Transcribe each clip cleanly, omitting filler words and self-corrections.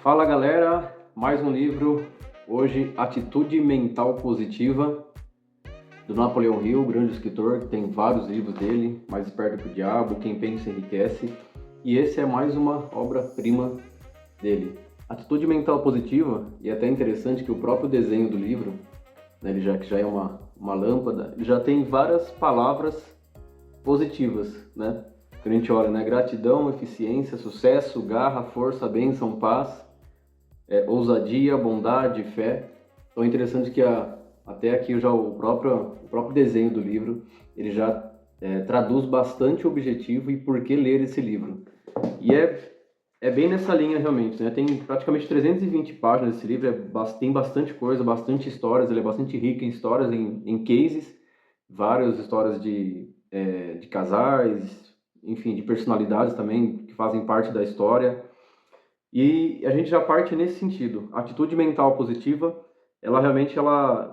Fala galera, mais um livro, hoje Atitude Mental Positiva, do Napoleão Hill, grande escritor, tem vários livros dele, Mais Esperto que o Diabo, Quem Pensa Enriquece, e esse é mais uma obra-prima dele. Atitude Mental Positiva, e é até interessante que o próprio desenho do livro, né, ele já é uma lâmpada, ele já tem várias palavras positivas, né? Quando a gente olha, né? Gratidão, eficiência, sucesso, garra, força, bênção, paz, ousadia, bondade, fé. Então é interessante que até aqui já o próprio desenho do livro, ele já traduz bastante o objetivo e por que ler esse livro. E é bem nessa linha realmente, né? Tem praticamente 320 páginas esse livro, tem bastante coisa, bastante histórias, ele é bastante rico em histórias, em cases, várias histórias de casais, enfim, de personalidades também que fazem parte da história. E a gente já parte nesse sentido. A atitude mental positiva, ela realmente,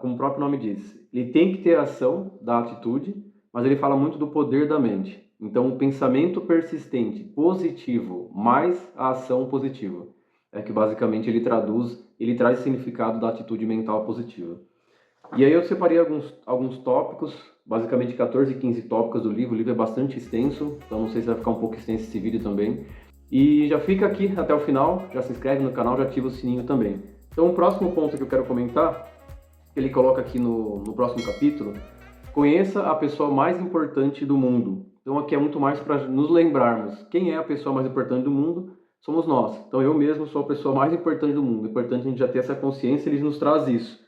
como o próprio nome diz, ele tem que ter ação da atitude, mas ele fala muito do poder da mente. Então, o pensamento persistente, positivo, mais a ação positiva. É que basicamente ele traz o significado da atitude mental positiva. E aí eu separei alguns tópicos, basicamente 14, 15 tópicos do livro. O livro é bastante extenso, então não sei se vai ficar um pouco extenso esse vídeo também. E já fica aqui até o final, já se inscreve no canal, já ativa o sininho também. Então o próximo ponto que eu quero comentar, ele coloca aqui no próximo capítulo, conheça a pessoa mais importante do mundo. Então aqui é muito mais para nos lembrarmos, quem é a pessoa mais importante do mundo? Somos nós. Então eu mesmo sou a pessoa mais importante do mundo. É importante a gente já ter essa consciência, ele nos traz isso.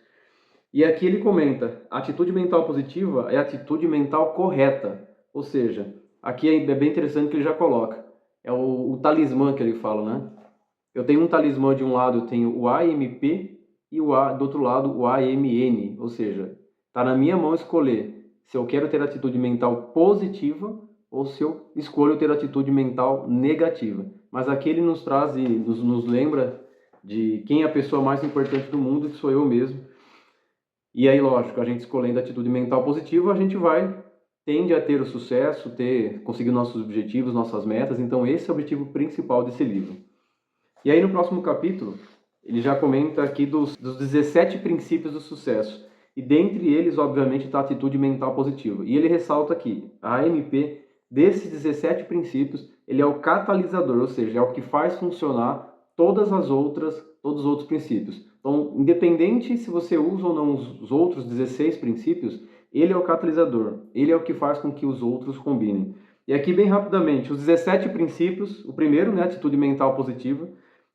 E aqui ele comenta, a atitude mental positiva é a atitude mental correta. Ou seja, aqui é bem interessante que ele já coloca. É o talismã que ele fala, né? Eu tenho um talismã de um lado, eu tenho o AMP e do outro lado o AMN. Ou seja, está na minha mão escolher se eu quero ter atitude mental positiva ou se eu escolho ter atitude mental negativa. Mas aqui ele nos traz e nos lembra de quem é a pessoa mais importante do mundo, que sou eu mesmo. E aí, lógico, a gente escolhendo a atitude mental positiva, a gente tende a ter o sucesso, conseguir nossos objetivos, nossas metas. Então, esse é o objetivo principal desse livro. E aí, no próximo capítulo, ele já comenta aqui dos 17 princípios do sucesso. E dentre eles, obviamente, está a atitude mental positiva. E ele ressalta aqui, a AMP, desses 17 princípios, ele é o catalisador, ou seja, é o que faz funcionar todos os outros princípios. Então, independente se você usa ou não os outros 16 princípios, ele é o catalisador, ele é o que faz com que os outros combinem. E aqui, bem rapidamente, os 17 princípios, o primeiro, né, atitude mental positiva,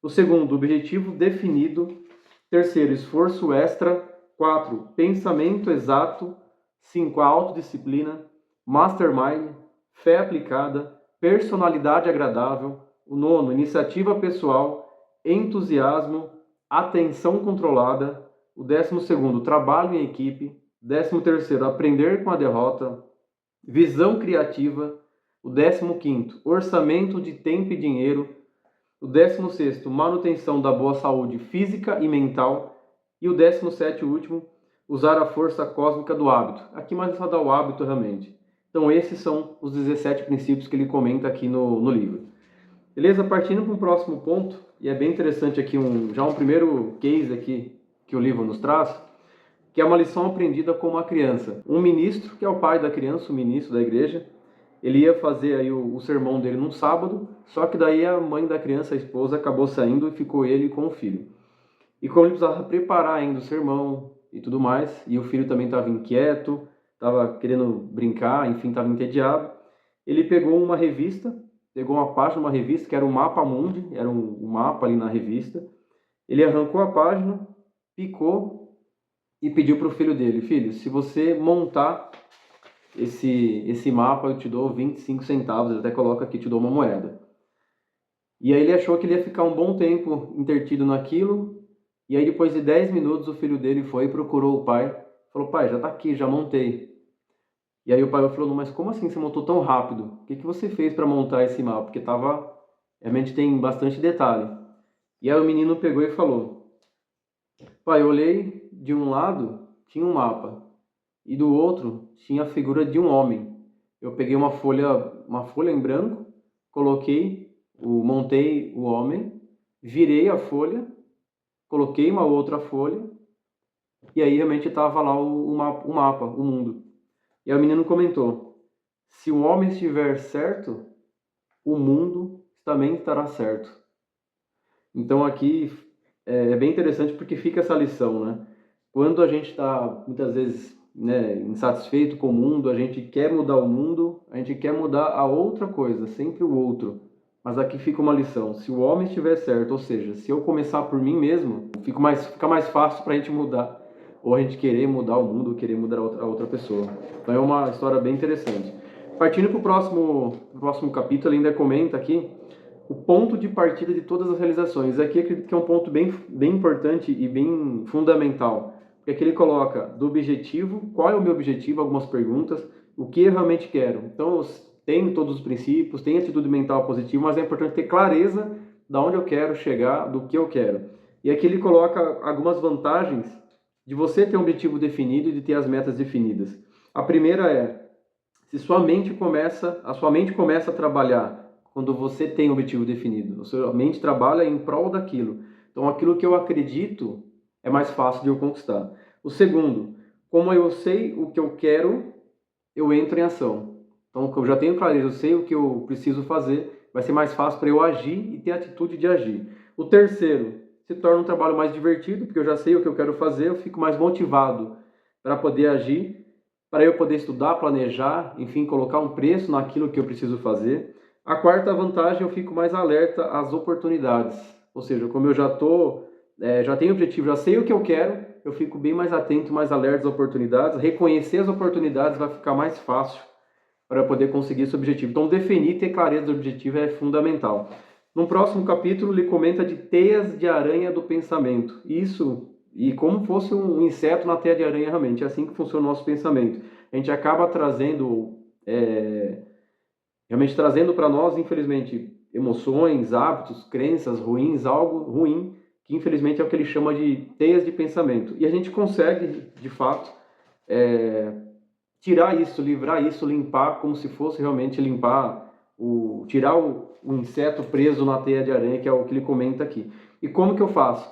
o segundo, objetivo definido, terceiro, esforço extra, 4, pensamento exato, 5, a autodisciplina, mastermind, fé aplicada, personalidade agradável, o nono, iniciativa pessoal, entusiasmo, atenção controlada, o 12º, trabalho em equipe, 13º, aprender com a derrota, visão criativa, o 15º, orçamento de tempo e dinheiro, o 16º, manutenção da boa saúde física e mental, e o 17º, último, usar a força cósmica do hábito. Aqui mais só dá o hábito realmente. Então esses são os 17 princípios que ele comenta aqui no livro. Beleza? Partindo para um próximo ponto, e é bem interessante aqui já um primeiro case aqui que o livro nos traz, que é uma lição aprendida com uma criança. Um ministro, que é o pai da criança, o ministro da igreja, ele ia fazer aí o sermão dele num sábado, só que daí a mãe da criança, a esposa, acabou saindo e ficou ele com o filho. E como ele precisava preparar ainda o sermão e tudo mais, e o filho também estava inquieto, estava querendo brincar, enfim, estava entediado, ele pegou uma página de uma revista, que era o Mapa Mundi, era um mapa ali na revista. Ele arrancou a página, picou e pediu para o filho dele, filho, se você montar esse mapa, eu te dou 25 centavos, ele até coloca aqui, te dou uma moeda. E aí ele achou que ele ia ficar um bom tempo intertido naquilo, e aí depois de 10 minutos o filho dele foi e procurou o pai, falou, pai, já tá aqui, já montei. E aí o pai falou, mas como assim você montou tão rápido? O que você fez para montar esse mapa? Porque realmente tem bastante detalhe. E aí o menino pegou e falou, pai, eu olhei de um lado, tinha um mapa, e do outro tinha a figura de um homem. Eu peguei uma folha em branco, montei o homem, virei a folha, coloquei uma outra folha, e aí realmente estava lá o mapa, o mundo. E aí o menino comentou, se o homem estiver certo, o mundo também estará certo. Então aqui é bem interessante porque fica essa lição, né? Quando a gente está, muitas vezes, né, insatisfeito com o mundo, a gente quer mudar o mundo, a gente quer mudar a outra coisa, sempre o outro. Mas aqui fica uma lição, se o homem estiver certo, ou seja, se eu começar por mim mesmo, fica mais fácil para a gente mudar, ou a gente querer mudar o mundo, ou querer mudar a outra pessoa. Então é uma história bem interessante. Partindo para o próximo capítulo, ele ainda comenta aqui o ponto de partida de todas as realizações. Aqui eu acredito que é um ponto bem importante e bem fundamental, porque aqui ele coloca do objetivo, qual é o meu objetivo, algumas perguntas, o que eu realmente quero. Então, eu tenho todos os princípios, tenho atitude mental positiva, mas é importante ter clareza de onde eu quero chegar, do que eu quero. E aqui ele coloca algumas vantagens de você ter um objetivo definido e de ter as metas definidas. A primeira é, se a sua mente começa a trabalhar quando você tem um objetivo definido. A sua mente trabalha em prol daquilo. Então, aquilo que eu acredito é mais fácil de eu conquistar. O segundo, como eu sei o que eu quero, eu entro em ação. Então, eu já tenho clareza, eu sei o que eu preciso fazer, vai ser mais fácil para eu agir e ter a atitude de agir. O terceiro, se torna um trabalho mais divertido, porque eu já sei o que eu quero fazer, eu fico mais motivado para poder agir, para eu poder estudar, planejar, enfim, colocar um preço naquilo que eu preciso fazer. A quarta vantagem, eu fico mais alerta às oportunidades. Ou seja, como eu já tenho objetivo, já sei o que eu quero, eu fico bem mais atento, mais alerta às oportunidades. Reconhecer as oportunidades vai ficar mais fácil para poder conseguir esse objetivo. Então, definir e ter clareza do objetivo é fundamental. No próximo capítulo, ele comenta de teias de aranha do pensamento. Isso, e como fosse um inseto na teia de aranha, realmente. É assim que funciona o nosso pensamento. A gente acaba realmente trazendo para nós, infelizmente, emoções, hábitos, crenças ruins, algo ruim, que infelizmente é o que ele chama de teias de pensamento. E a gente consegue, de fato, tirar isso, livrar isso, limpar, como se fosse realmente limpar, tirar o inseto preso na teia de aranha, que é o que ele comenta aqui. E como que eu faço?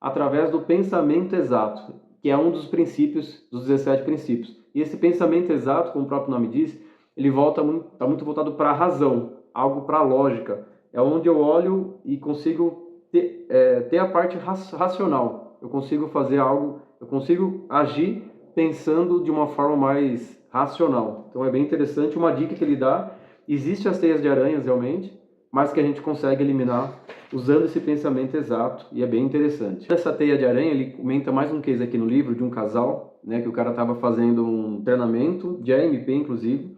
Através do pensamento exato, que é um dos princípios, dos 17 princípios. E esse pensamento exato, como o próprio nome diz, ele está muito voltado para a razão, algo para a lógica. É onde eu olho e consigo ter a parte racional. Eu consigo fazer algo, eu consigo agir pensando de uma forma mais racional. Então é bem interessante, uma dica que ele dá, existe as teias de aranhas realmente, mas que a gente consegue eliminar usando esse pensamento exato, e é bem interessante. Essa teia de aranha, ele comenta mais um case aqui no livro de um casal, né, que o cara estava fazendo um treinamento de AMP, inclusive,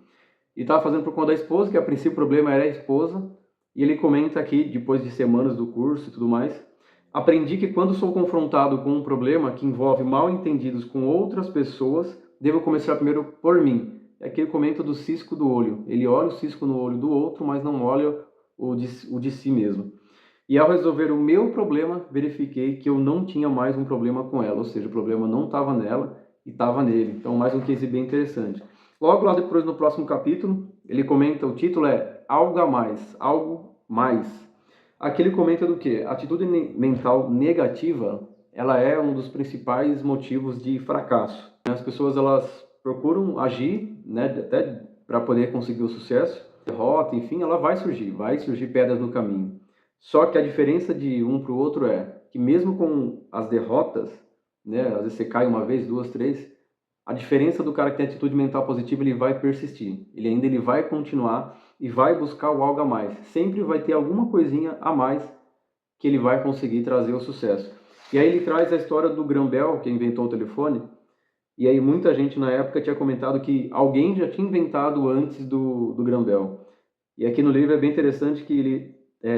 e estava fazendo por conta da esposa, que a princípio o problema era a esposa, e ele comenta aqui, depois de semanas do curso e tudo mais, aprendi que quando sou confrontado com um problema que envolve mal entendidos com outras pessoas, devo começar primeiro por mim. É aquele comenta do cisco do olho. Ele olha o cisco no olho do outro, mas não olha o de si mesmo. E ao resolver o meu problema, verifiquei que eu não tinha mais um problema com ela, ou seja, o problema não estava nela e estava nele. Então, mais um case bem interessante. Logo lá depois, no próximo capítulo, ele comenta, o título é Algo a Mais, Algo Mais. Aqui ele comenta do que? A atitude mental negativa, ela é um dos principais motivos de fracasso. As pessoas, elas procuram agir, né, até para poder conseguir o sucesso, derrota, enfim, ela vai surgir pedras no caminho. Só que a diferença de um para o outro é que mesmo com as derrotas, né, às vezes você cai uma vez, duas, três, a diferença do cara que tem atitude mental positiva, ele vai persistir. Ele vai continuar e vai buscar o algo a mais. Sempre vai ter alguma coisinha a mais que ele vai conseguir trazer o sucesso. E aí ele traz a história do Graham-Bell, que inventou o telefone. E aí muita gente na época tinha comentado que alguém já tinha inventado antes do Graham-Bell. E aqui no livro é bem interessante que ele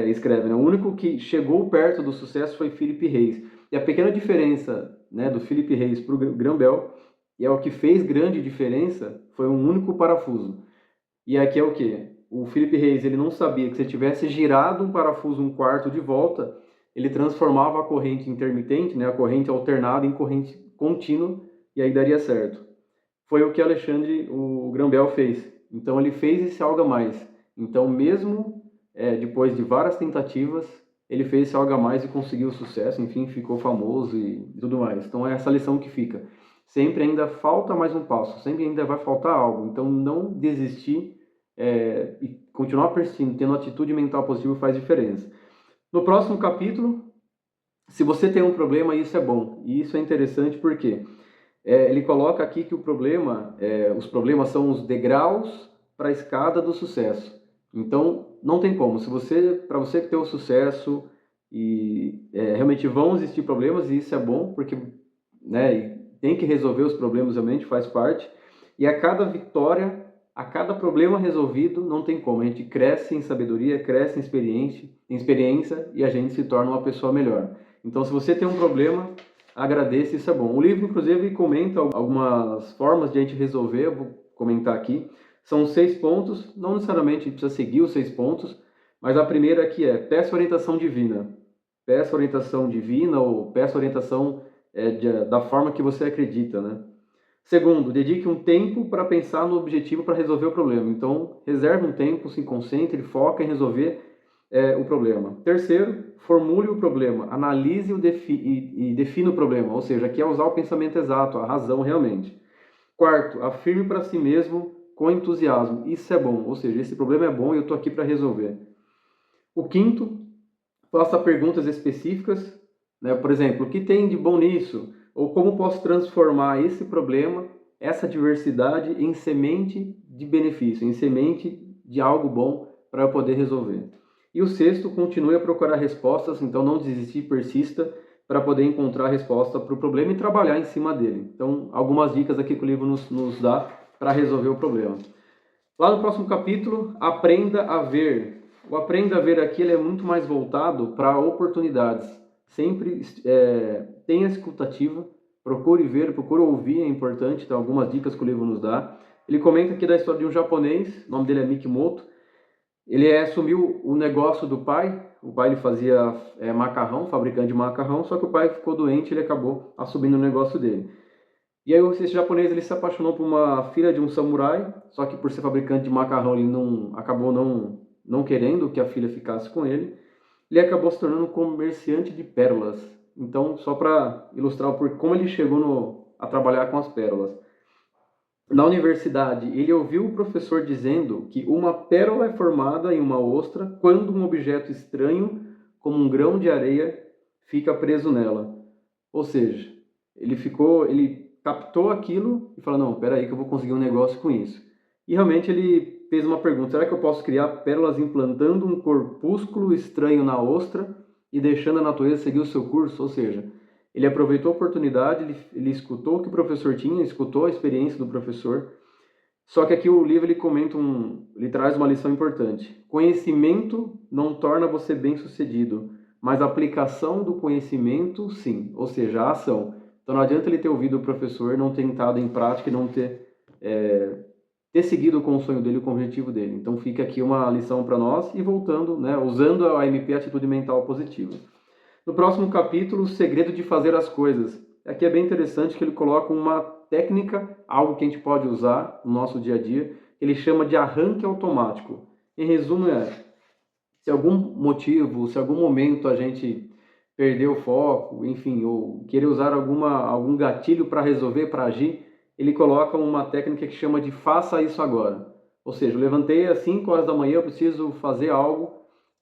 escreve, né? O único que chegou perto do sucesso foi Philip Reis. E a pequena diferença, né, do Philip Reis para o Graham-Bell, e é o que fez grande diferença, foi um único parafuso. E aqui é o que? O Philip Reis, ele não sabia que se ele tivesse girado um parafuso um quarto de volta, ele transformava a corrente intermitente, né, a corrente alternada, em corrente contínua, e aí daria certo. Foi o que o Graham-Bell fez. Então ele fez esse algo a mais. Então mesmo depois de várias tentativas, ele fez algo a mais e conseguiu sucesso, enfim, ficou famoso e tudo mais. Então é essa lição que fica. Sempre ainda falta mais um passo, sempre ainda vai faltar algo. Então não desistir e continuar persistindo, tendo atitude mental positiva faz diferença. No próximo capítulo, se você tem um problema, isso é bom. E isso é interessante porque ele coloca aqui que os problemas são os degraus para a escada do sucesso. Então, não tem como. Para você ter o sucesso, realmente vão existir problemas, e isso é bom, porque né, tem que resolver os problemas, realmente faz parte. E a cada vitória, a cada problema resolvido, não tem como. A gente cresce em sabedoria, cresce em experiência e a gente se torna uma pessoa melhor. Então, se você tem um problema, agradeça, isso é bom. O livro, inclusive, comenta algumas formas de a gente resolver, eu vou comentar aqui. São 6 pontos, não necessariamente a gente precisa seguir os 6 pontos, mas a primeira aqui é: peça orientação divina. Peça orientação divina ou peça orientação da forma que você acredita, né? Segundo, dedique um tempo para pensar no objetivo para resolver o problema. Então, reserve um tempo, se concentre, foca em resolver o problema. Terceiro, formule o problema, analise e defina o problema, ou seja, aqui é usar o pensamento exato, a razão realmente. Quarto, afirme para si mesmo com entusiasmo, isso é bom, ou seja, esse problema é bom e eu estou aqui para resolver. O quinto, faça perguntas específicas, né? Por exemplo, o que tem de bom nisso? Ou como posso transformar esse problema, essa diversidade, em semente de benefício, em semente de algo bom para eu poder resolver. E o sexto, continue a procurar respostas, então não desistir, persista para poder encontrar a resposta para o problema e trabalhar em cima dele. Então, algumas dicas aqui que o livro nos dá para resolver o problema. Lá no próximo capítulo, aprenda a ver. O aprenda a ver aqui ele é muito mais voltado para oportunidades. Sempre tenha escutativa, procure ver, procure ouvir, é importante, tem algumas dicas que o livro nos dá. Ele comenta aqui da história de um japonês, o nome dele é Mikimoto. Ele assumiu o negócio do pai, o pai ele fazia macarrão, fabricante de macarrão, só que o pai ficou doente e ele acabou assumindo o negócio dele. E aí esse japonês ele se apaixonou por uma filha de um samurai, só que por ser fabricante de macarrão ele acabou não querendo que a filha ficasse com ele. Ele acabou se tornando um comerciante de pérolas. Então, só para ilustrar como ele chegou a trabalhar com as pérolas. Na universidade, ele ouviu o professor dizendo que uma pérola é formada em uma ostra quando um objeto estranho, como um grão de areia, fica preso nela. Ou seja, ele captou aquilo e falou: não, peraí que eu vou conseguir um negócio com isso. E realmente ele fez uma pergunta: será que eu posso criar pérolas implantando um corpúsculo estranho na ostra e deixando a natureza seguir o seu curso? Ou seja, ele aproveitou a oportunidade, ele escutou o que o professor tinha, escutou a experiência do professor. Só que aqui o livro ele traz uma lição importante. Conhecimento não torna você bem-sucedido, mas a aplicação do conhecimento, sim. Ou seja, a ação. Então não adianta ele ter ouvido o professor, não ter entrado em prática e não ter seguido com o sonho dele, com o objetivo dele. Então fica aqui uma lição para nós e voltando, né, usando a AMP, Atitude Mental Positiva. No próximo capítulo, o segredo de fazer as coisas. Aqui é bem interessante que ele coloca uma técnica, algo que a gente pode usar no nosso dia a dia, ele chama de arranque automático. Em resumo, se algum motivo, se algum momento a gente perder o foco, enfim, ou querer usar algum gatilho para resolver, para agir, ele coloca uma técnica que chama de faça isso agora. Ou seja, eu levantei às 5 horas da manhã, eu preciso fazer algo,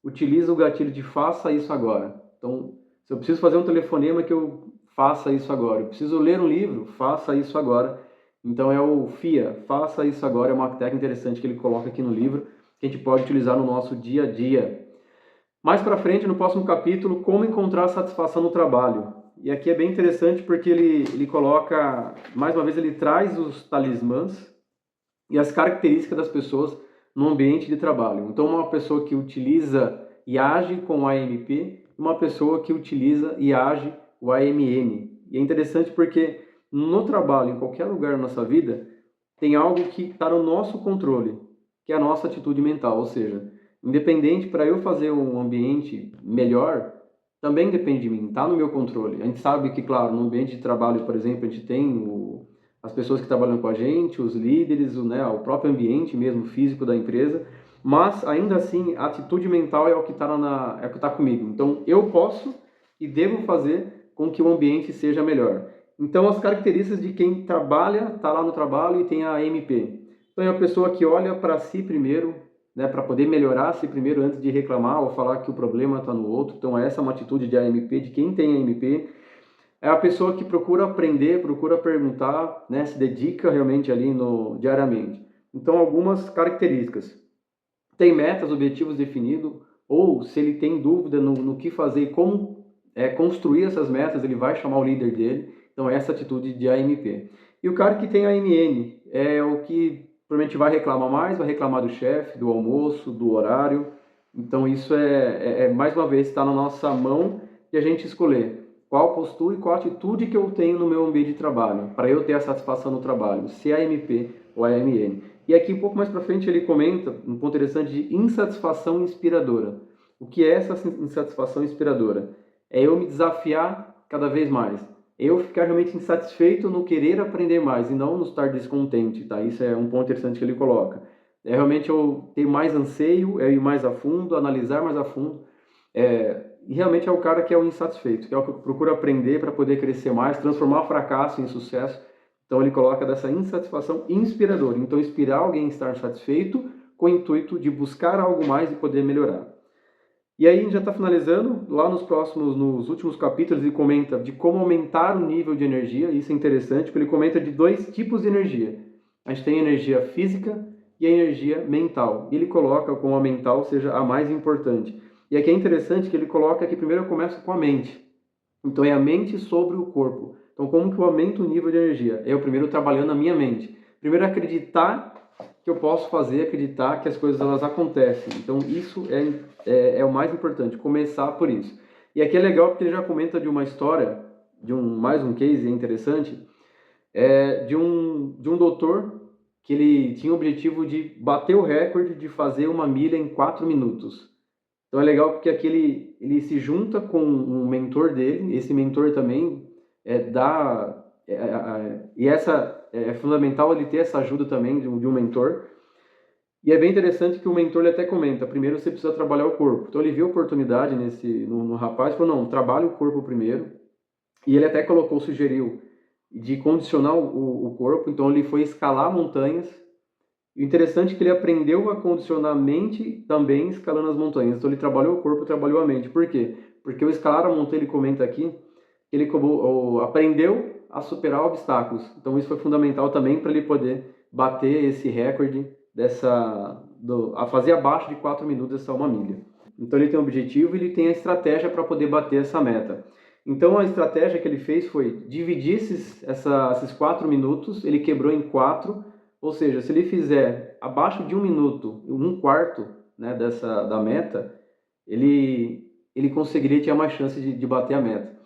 utiliza o gatilho de faça isso agora. Então, se eu preciso fazer um telefonema, que eu faça isso agora. Eu preciso ler um livro, faça isso agora. Então é o FIA, faça isso agora, é uma técnica interessante que ele coloca aqui no livro, que a gente pode utilizar no nosso dia a dia. Mais para frente, no próximo capítulo, como encontrar satisfação no trabalho. E aqui é bem interessante porque ele coloca, mais uma vez, ele traz os talismãs e as características das pessoas no ambiente de trabalho. Então, uma pessoa que utiliza e age com o AMP, uma pessoa que utiliza e age o AMN. E é interessante porque no trabalho, em qualquer lugar da nossa vida, tem algo que está no nosso controle, que é a nossa atitude mental. Ou seja, independente, para eu fazer um ambiente melhor, também depende de mim, está no meu controle. A gente sabe que, claro, no ambiente de trabalho, por exemplo, a gente tem as pessoas que trabalham com a gente, os líderes, o próprio ambiente mesmo físico da empresa, mas ainda assim a atitude mental é o que está comigo. Então eu posso e devo fazer com que o ambiente seja melhor. Então as características de quem trabalha, está lá no trabalho e tem a MP. Então é a pessoa que olha para si primeiro, né, para poder melhorar a si primeiro antes de reclamar ou falar que o problema está no outro. Então essa é uma atitude de AMP, de quem tem AMP. É a pessoa que procura aprender, procura perguntar, né, se dedica realmente ali diariamente. Então algumas características. Tem metas, objetivos definidos, ou se ele tem dúvida no que fazer e como construir essas metas, ele vai chamar o líder dele. Então, essa atitude de AMP. E o cara que tem AMN é o que provavelmente vai reclamar mais, vai reclamar do chefe, do almoço, do horário. Então, isso mais uma vez, está na nossa mão de a gente escolher qual postura e qual atitude que eu tenho no meu ambiente de trabalho, para eu ter a satisfação no trabalho, se é AMP ou AMN. E aqui um pouco mais para frente ele comenta um ponto interessante de insatisfação inspiradora. O que é essa insatisfação inspiradora? É eu me desafiar cada vez mais. Eu ficar realmente insatisfeito no querer aprender mais e não no estar descontente, tá? Isso é um ponto interessante que ele coloca. É realmente eu ter mais anseio, é ir mais a fundo, analisar mais a fundo. E realmente é o cara que é o insatisfeito, que é o que procura aprender para poder crescer mais, transformar fracasso em sucesso. Então ele coloca dessa insatisfação inspiradora. Então inspirar alguém a estar satisfeito com o intuito de buscar algo mais e poder melhorar. E aí a gente já está finalizando, lá nos últimos capítulos ele comenta de como aumentar o nível de energia, isso é interessante, porque ele comenta de 2 tipos de energia. A gente tem a energia física e a energia mental. E ele coloca como a mental seja a mais importante. E aqui é interessante que ele coloca que primeiro começa com a mente. Então é a mente sobre o corpo. Então como que eu aumento o nível de energia? É eu primeiro trabalhando a minha mente. Primeiro acreditar que eu posso fazer, acreditar que as coisas elas acontecem. Então isso é o mais importante, começar por isso. E aqui é legal porque ele já comenta de uma história, mais um case interessante, de um doutor que ele tinha o objetivo de bater o recorde de fazer uma milha em 4 minutos. Então é legal porque aqui ele se junta com um mentor dele, esse mentor também dá... e é fundamental ele ter essa ajuda também de um mentor. E é bem interessante que o mentor ele até comenta, primeiro você precisa trabalhar o corpo. Então ele viu a oportunidade no rapaz e falou, não, trabalha o corpo primeiro. E ele até sugeriu de condicionar o corpo, então ele foi escalar montanhas. E o interessante é que ele aprendeu a condicionar a mente também escalando as montanhas. Então ele trabalhou o corpo, trabalhou a mente. Por quê? Porque o escalar a montanha, ele comenta aqui, que ele aprendeu a superar obstáculos. Então isso foi fundamental também para ele poder bater esse recorde a fazer abaixo de 4 minutos essa uma milha. Então ele tem um objetivo e ele tem a estratégia para poder bater essa meta. Então a estratégia que ele fez foi dividir esses 4 minutos, ele quebrou em 4, ou seja, se ele fizer abaixo de 1 minuto, 1/4, né, da meta, ele conseguiria ter mais chance de bater a meta.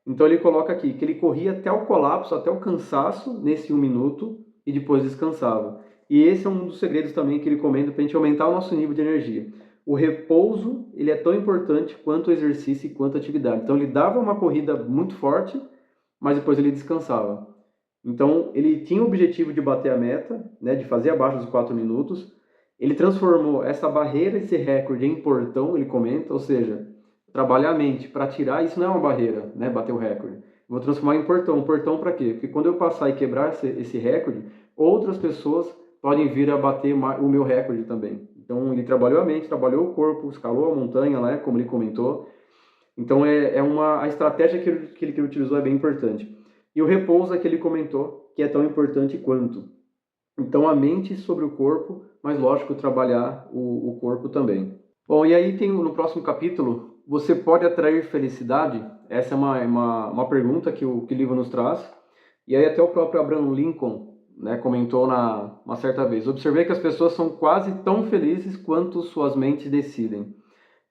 Então ele coloca aqui que ele corria até o colapso, até o cansaço nesse 1 minuto e depois descansava. E esse é um dos segredos também que ele comenta para a gente aumentar o nosso nível de energia. O repouso ele é tão importante quanto o exercício e quanto a atividade. Então ele dava uma corrida muito forte, mas depois ele descansava. Então ele tinha o objetivo de bater a meta, né, de fazer abaixo dos 4 minutos. Ele transformou essa barreira, esse recorde em portão, ele comenta, ou seja, trabalhar a mente para tirar, isso não é uma barreira, né, bater o recorde. Vou transformar em portão. Portão para quê? Porque quando eu passar e quebrar esse recorde, outras pessoas podem vir a bater o meu recorde também. Então ele trabalhou a mente, trabalhou o corpo, escalou a montanha, né, como ele comentou. Então a estratégia que ele utilizou é bem importante. E o repouso é que ele comentou que é tão importante quanto. Então a mente sobre o corpo, mas lógico trabalhar o corpo também. Bom, e aí tem no próximo capítulo, você pode atrair felicidade? Essa é uma pergunta que o livro nos traz. E aí até o próprio Abraham Lincoln, né, comentou uma certa vez, observei que as pessoas são quase tão felizes quanto suas mentes decidem.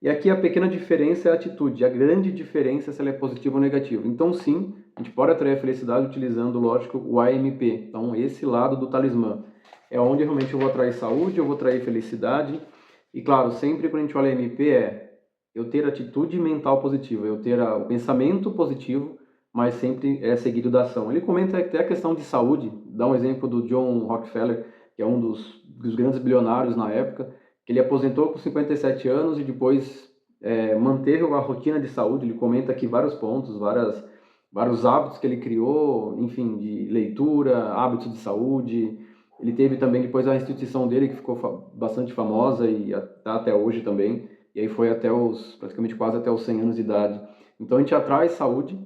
E aqui a pequena diferença é a atitude, a grande diferença é se ela é positiva ou negativa. Então sim, a gente pode atrair a felicidade utilizando, lógico, o AMP. Então esse lado do talismã é onde realmente eu vou atrair saúde, eu vou atrair felicidade. E claro, sempre quando a gente olha AMP eu ter atitude mental positiva, eu ter o pensamento positivo, mas sempre é seguido da ação. Ele comenta até a questão de saúde, dá um exemplo do John Rockefeller, que é um dos grandes bilionários na época, que ele aposentou com 57 anos e depois manteve a rotina de saúde. Ele comenta aqui vários pontos, vários hábitos que ele criou, enfim, de leitura, hábitos de saúde. Ele teve também depois a instituição dele, que ficou bastante famosa e tá até hoje também. E aí foi praticamente quase até os 100 anos de idade. Então a gente atrai saúde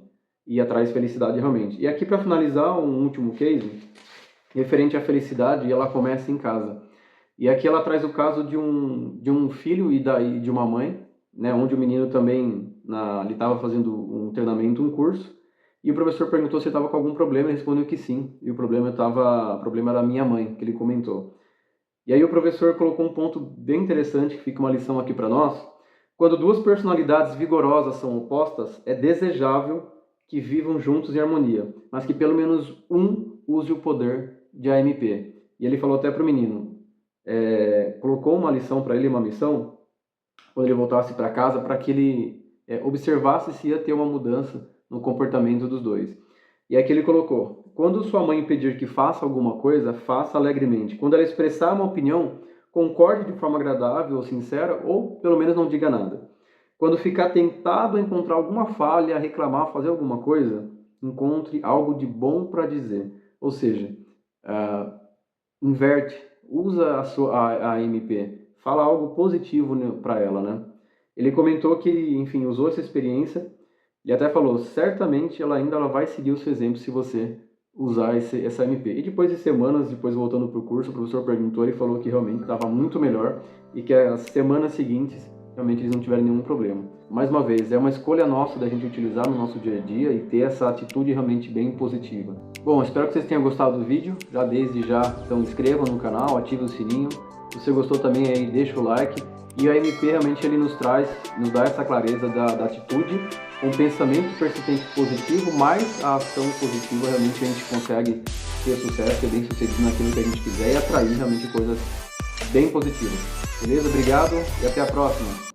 e atrai felicidade realmente. E aqui para finalizar, um último case, referente à felicidade, e ela começa em casa. E aqui ela traz o caso de um filho e de uma mãe, né, onde o menino também, ele estava fazendo um treinamento, um curso, e o professor perguntou se estava com algum problema, ele respondeu que sim, e o problema era a minha mãe, que ele comentou. E aí o professor colocou um ponto bem interessante, que fica uma lição aqui para nós. Quando duas personalidades vigorosas são opostas, é desejável que vivam juntos em harmonia, mas que pelo menos um use o poder de AMP. E ele falou até para o menino, colocou uma lição para ele, uma missão, quando ele voltasse para casa, para que ele observasse se ia ter uma mudança no comportamento dos dois. E aqui ele colocou, quando sua mãe pedir que faça alguma coisa, faça alegremente. Quando ela expressar uma opinião, concorde de forma agradável ou sincera, ou pelo menos não diga nada. Quando ficar tentado a encontrar alguma falha, reclamar, fazer alguma coisa, encontre algo de bom para dizer. Ou seja, inverte, usa a AMP, fala algo positivo para ela, né? Ele comentou que, enfim, usou essa experiência e até falou, certamente ela vai seguir o seu exemplo se você usar essa MP. E depois de semanas, voltando para o curso, o professor perguntou, ele falou que realmente estava muito melhor e que as semanas seguintes realmente eles não tiveram nenhum problema. Mais uma vez, é uma escolha nossa da gente utilizar no nosso dia a dia e ter essa atitude realmente bem positiva. Bom, espero que vocês tenham gostado do vídeo. Desde já, então inscreva no canal, ative o sininho. Se você gostou também, aí deixa o like. E a MP realmente ele nos dá essa clareza da atitude, com um pensamento persistente positivo, mais a ação positiva, realmente a gente consegue ter sucesso, ser bem sucedido naquilo que a gente quiser e atrair realmente coisas bem positivas. Beleza? Obrigado e até a próxima!